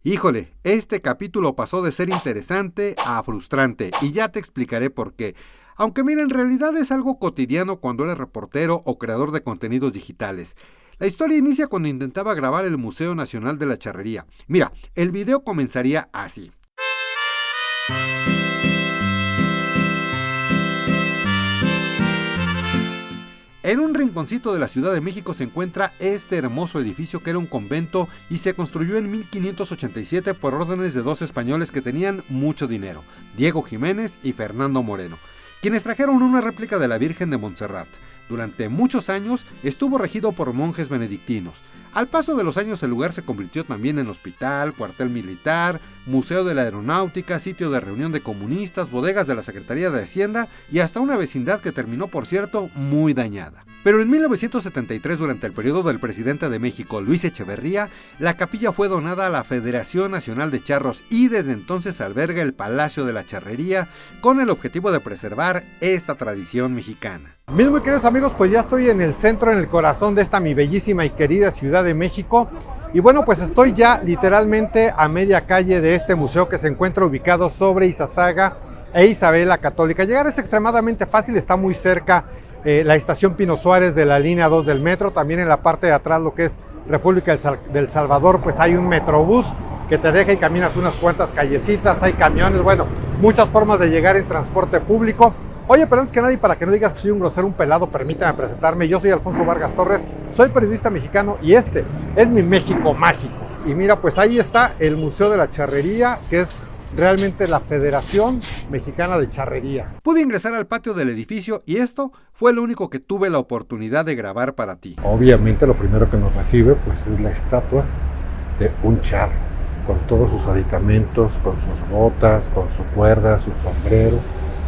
Híjole, este capítulo pasó de ser interesante a frustrante y ya te explicaré por qué. Aunque mira, en realidad es algo cotidiano cuando eres reportero o creador de contenidos digitales. La historia inicia cuando intentaba grabar el Museo Nacional de la Charrería. Mira, el video comenzaría así. En un rinconcito de la Ciudad de México se encuentra este hermoso edificio que era un convento y se construyó en 1587 por órdenes de dos españoles que tenían mucho dinero, Diego Jiménez y Fernando Moreno, quienes trajeron una réplica de la Virgen de Montserrat. Durante muchos años estuvo regido por monjes benedictinos. Al paso de los años el lugar se convirtió también en hospital, cuartel militar, museo de la aeronáutica, sitio de reunión de comunistas, bodegas de la Secretaría de Hacienda y hasta una vecindad que terminó, por cierto, muy dañada. Pero en 1973, durante el periodo del presidente de México, Luis Echeverría, la capilla fue donada a la Federación Nacional de Charros y desde entonces alberga el Palacio de la Charrería con el objetivo de preservar esta tradición mexicana. Mis muy queridos amigos, pues ya estoy en el centro, en el corazón de esta mi bellísima y querida Ciudad de México. Y bueno, pues estoy ya literalmente a media calle de este museo que se encuentra ubicado sobre Izazaga e Isabel la Católica. Llegar es extremadamente fácil, está muy cerca la estación Pino Suárez de la línea 2 del metro. También en la parte de atrás, lo que es República del Salvador, pues hay un metrobús que te deja y caminas unas cuantas callecitas, hay camiones, bueno, muchas formas de llegar en transporte público. Oye, pero antes que nada, y para que no digas que soy un grosero, un pelado, permítame presentarme. Yo soy Alfonso Vargas Torres, soy periodista mexicano y este es mi México mágico. Y mira, pues ahí está el Museo de la Charrería, que es realmente la Federación Mexicana de Charrería. Pude ingresar al patio del edificio y esto fue lo único que tuve la oportunidad de grabar para ti. Obviamente lo primero que nos recibe pues es la estatua de un charro, con todos sus aditamentos, con sus botas, con su cuerda, su sombrero.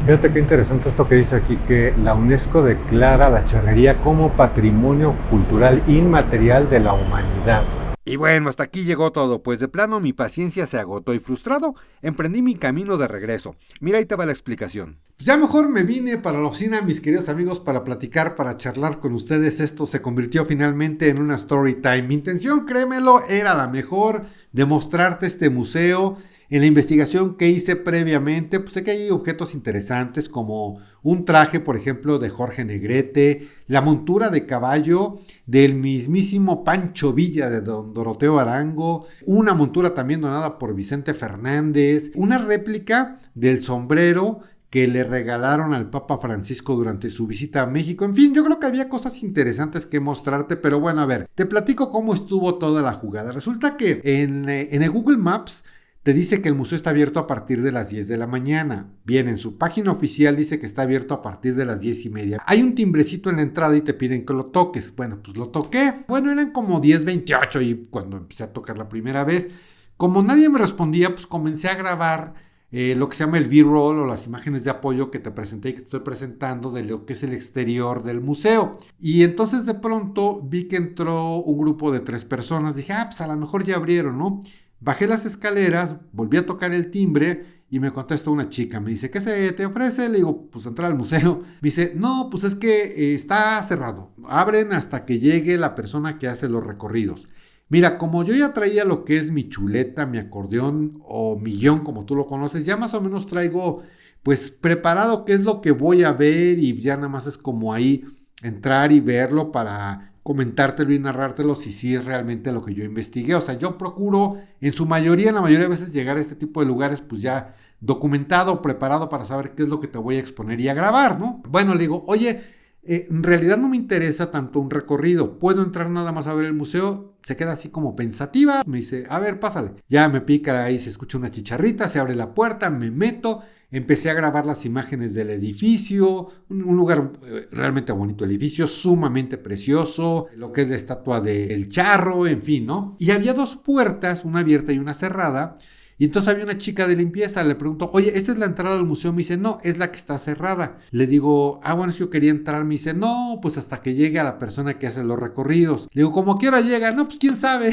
Fíjate qué interesante esto que dice aquí, que la UNESCO declara la charrería como patrimonio cultural inmaterial de la humanidad. Y bueno, hasta aquí llegó todo, pues de plano mi paciencia se agotó y frustrado, emprendí mi camino de regreso. Mira, ahí te va la explicación. Pues ya mejor me vine para la oficina, mis queridos amigos, para platicar, para charlar con ustedes. Esto se convirtió finalmente en una story time. Mi intención, créemelo, era la mejor, de mostrarte este museo. En la investigación que hice previamente, pues sé que hay objetos interesantes como un traje, por ejemplo, de Jorge Negrete, la montura de caballo del mismísimo Pancho Villa de don Doroteo Arango, una montura también donada por Vicente Fernández, una réplica del sombrero que le regalaron al Papa Francisco durante su visita a México. En fin, yo creo que había cosas interesantes que mostrarte, pero bueno, a ver, te platico cómo estuvo toda la jugada. Resulta que en el Google Maps te dice que el museo está abierto a partir de las 10 de la mañana. Bien, en su página oficial dice que está abierto a partir de las 10:30. Hay un timbrecito en la entrada y te piden que lo toques. Bueno, pues lo toqué. Bueno, eran como 10:28 y cuando empecé a tocar la primera vez, como nadie me respondía, pues comencé a grabar lo que se llama el B-roll o las imágenes de apoyo que te presenté y que te estoy presentando de lo que es el exterior del museo. Y entonces de pronto vi que entró un grupo de 3 personas. Dije, pues a lo mejor ya abrieron, ¿no? Bajé las escaleras, volví a tocar el timbre y me contesta una chica. Me dice, ¿qué se te ofrece? Le digo, pues entrar al museo. Me dice, no, pues es que está cerrado. Abren hasta que llegue la persona que hace los recorridos. Mira, como yo ya traía lo que es mi chuleta, mi acordeón o mi guión, como tú lo conoces, ya más o menos traigo pues preparado qué es lo que voy a ver y ya nada más es como ahí entrar y verlo para comentártelo y narrártelo si sí es realmente lo que yo investigué. O sea, yo procuro en su mayoría, en la mayoría de veces llegar a este tipo de lugares pues ya documentado, preparado para saber qué es lo que te voy a exponer y a grabar, ¿no? Bueno, le digo, oye, en realidad no me interesa tanto un recorrido, ¿puedo entrar nada más a ver el museo? Se queda así como pensativa, me dice, a ver, pásale. Ya me pica ahí, se escucha una chicharrita, se abre la puerta, me meto. Empecé a grabar las imágenes del edificio, un lugar realmente bonito, el edificio sumamente precioso, lo que es la estatua del charro, en fin, ¿no? Y había 2 puertas, una abierta y una cerrada, y entonces había una chica de limpieza, le pregunto, oye, ¿esta es la entrada del museo? Me dice, no, es la que está cerrada. Le digo, bueno, si yo quería entrar, me dice, no, pues hasta que llegue a la persona que hace los recorridos. Le digo, ¿cómo qué hora llega? No, pues quién sabe.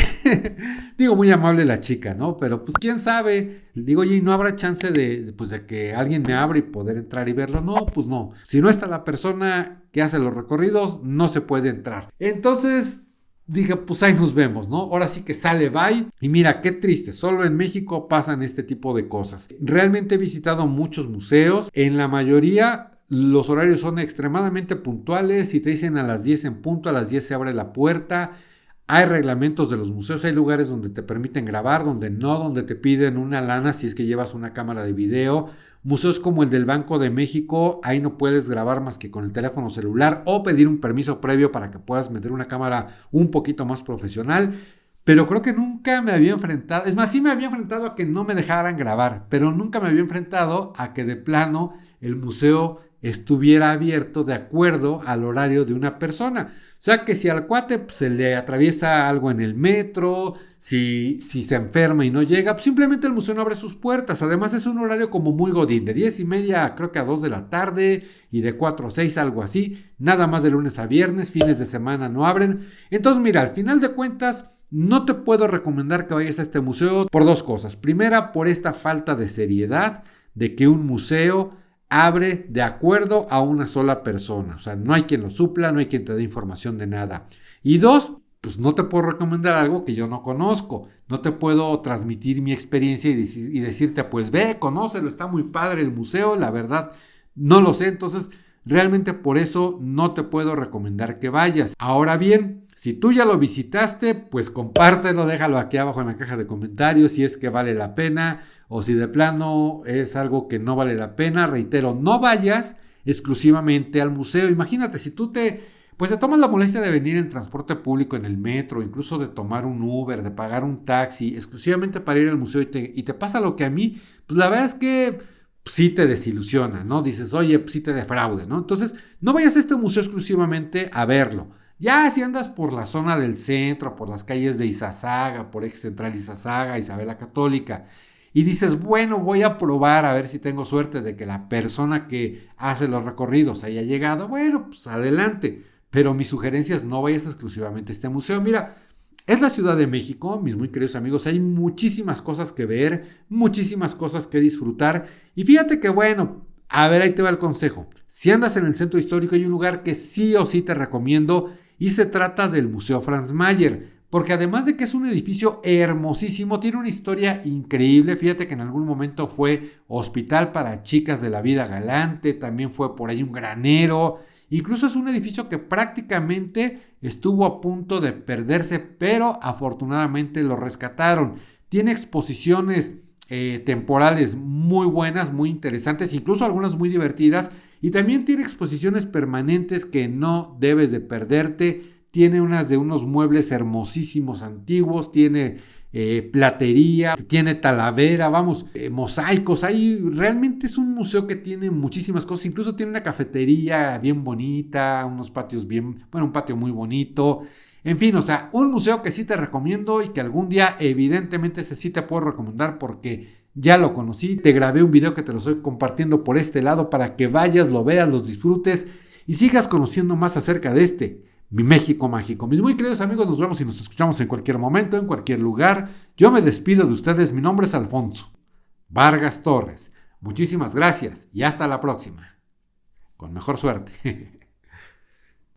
Digo, muy amable la chica, ¿no? Pero pues quién sabe. Le digo, oye, ¿y no habrá chance de que alguien me abra y poder entrar y verlo? No, pues no. Si no está la persona que hace los recorridos, no se puede entrar. Entonces dije, pues ahí nos vemos, ¿no? Ahora sí que sale, bye. Y mira, qué triste, solo en México pasan este tipo de cosas. Realmente he visitado muchos museos, en la mayoría los horarios son extremadamente puntuales, si te dicen a las 10 en punto, a las 10 se abre la puerta. Hay reglamentos de los museos, hay lugares donde te permiten grabar, donde no, donde te piden una lana si es que llevas una cámara de video. Museos como el del Banco de México, ahí no puedes grabar más que con el teléfono celular o pedir un permiso previo para que puedas meter una cámara un poquito más profesional. Pero creo que nunca me había enfrentado, es más, sí me había enfrentado a que no me dejaran grabar, pero nunca me había enfrentado a que de plano el museo estuviera abierto de acuerdo al horario de una persona. O sea que si al cuate pues, se le atraviesa algo en el metro, si se enferma y no llega, pues simplemente el museo no abre sus puertas. Además es un horario como muy godín, de 10:30 creo que a 2 de la tarde y de 4 a 6, algo así. Nada más de lunes a viernes, fines de semana no abren. Entonces mira, al final de cuentas no te puedo recomendar que vayas a este museo por dos cosas. Primera, por esta falta de seriedad de que un museo abre de acuerdo a una sola persona. O sea, no hay quien lo supla, no hay quien te dé información de nada. Y dos, pues no te puedo recomendar algo que yo no conozco. No te puedo transmitir mi experiencia y decirte, pues ve, conócelo, está muy padre el museo. La verdad, no lo sé. Entonces, realmente por eso no te puedo recomendar que vayas. Ahora bien, si tú ya lo visitaste, pues compártelo, déjalo aquí abajo en la caja de comentarios si es que vale la pena o si de plano es algo que no vale la pena. Reitero, no vayas exclusivamente al museo. Imagínate, si tú te tomas la molestia de venir en transporte público, en el metro, incluso de tomar un Uber, de pagar un taxi, exclusivamente para ir al museo y te pasa lo que a mí, pues la verdad es que sí te desilusiona, ¿no? Dices, oye, pues sí te defraude, ¿no? Entonces, no vayas a este museo exclusivamente a verlo. Ya si andas por la zona del centro, por las calles de Izazaga, por Eje Central Izazaga, Isabel la Católica, y dices, bueno, voy a probar a ver si tengo suerte de que la persona que hace los recorridos haya llegado, bueno, pues adelante. Pero mis sugerencias, no vayas exclusivamente a este museo. Mira, es la Ciudad de México, mis muy queridos amigos, hay muchísimas cosas que ver, muchísimas cosas que disfrutar. Y fíjate que bueno, a ver, ahí te va el consejo. Si andas en el centro histórico hay un lugar que sí o sí te recomiendo y se trata del Museo Franz Mayer. Porque además de que es un edificio hermosísimo, tiene una historia increíble. Fíjate que en algún momento fue hospital para chicas de la vida galante, también fue por ahí un granero. Incluso es un edificio que prácticamente estuvo a punto de perderse, pero afortunadamente lo rescataron. Tiene exposiciones temporales muy buenas, muy interesantes, incluso algunas muy divertidas. Y también tiene exposiciones permanentes que no debes de perderte. Tiene unas de unos muebles hermosísimos antiguos, tiene platería, tiene talavera, mosaicos. Ahí realmente es un museo que tiene muchísimas cosas, incluso tiene una cafetería bien bonita, unos patios un patio muy bonito. En fin, o sea, un museo que sí te recomiendo y que algún día evidentemente ese sí te puedo recomendar porque ya lo conocí. Te grabé un video que te lo estoy compartiendo por este lado para que vayas, lo veas, los disfrutes y sigas conociendo más acerca de mi México mágico. Mis muy queridos amigos, nos vemos y nos escuchamos en cualquier momento, en cualquier lugar. Yo me despido de ustedes. Mi nombre es Alfonso Vargas Torres. Muchísimas gracias y hasta la próxima. Con mejor suerte.